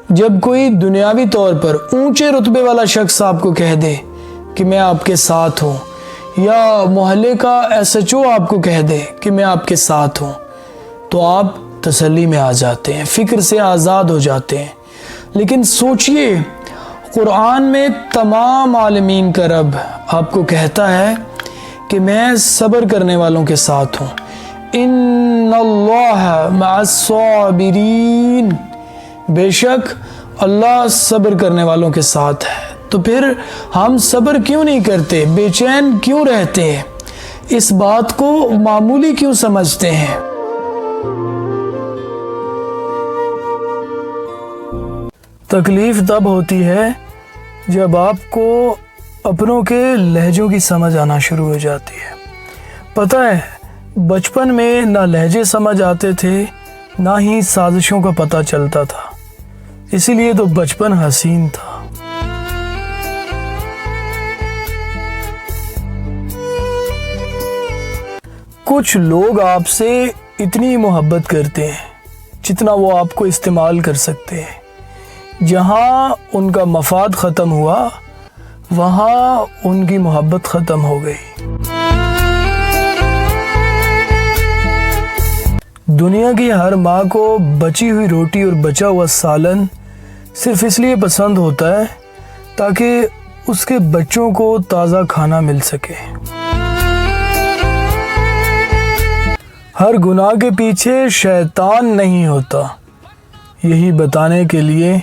جب کوئی دنیاوی طور پر اونچے رتبے والا شخص آپ کو کہہ دے کہ میں آپ کے ساتھ ہوں، یا محلے کا SHO آپ کو کہہ دے کہ میں آپ کے ساتھ ہوں، تو آپ تسلی میں آ جاتے ہیں، فکر سے آزاد ہو جاتے ہیں۔ لیکن سوچئے، قرآن میں تمام عالمین کا رب آپ کو کہتا ہے کہ میں صبر کرنے والوں کے ساتھ ہوں، ان اللہ مع الصابرین، بے شک اللہ صبر کرنے والوں کے ساتھ ہے۔ تو پھر ہم صبر کیوں نہیں کرتے، بے چین کیوں رہتے ہیں، اس بات کو معمولی کیوں سمجھتے ہیں؟ تکلیف تب ہوتی ہے جب آپ کو اپنوں کے لہجوں کی سمجھ آنا شروع ہو جاتی ہے۔ پتہ ہے، بچپن میں نہ لہجے سمجھ آتے تھے، نہ ہی سازشوں کا پتہ چلتا تھا، اسی لیے تو بچپن حسین تھا۔ کچھ لوگ آپ سے اتنی محبت کرتے ہیں جتنا وہ آپ کو استعمال کر سکتے ہیں۔ جہاں ان کا مفاد ختم ہوا، وہاں ان کی محبت ختم ہو گئی۔ دنیا کی ہر ماں کو بچی ہوئی روٹی اور بچا ہوا سالن صرف اس لیے پسند ہوتا ہے تاکہ اس کے بچوں کو تازہ کھانا مل سکے۔ ہر گناہ کے پیچھے شیطان نہیں ہوتا، یہی بتانے کے لیے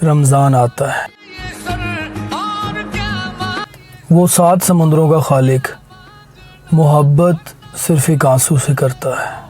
رمضان آتا ہے۔ وہ 7 سمندروں کا خالق محبت صرف ایک آنسو سے کرتا ہے۔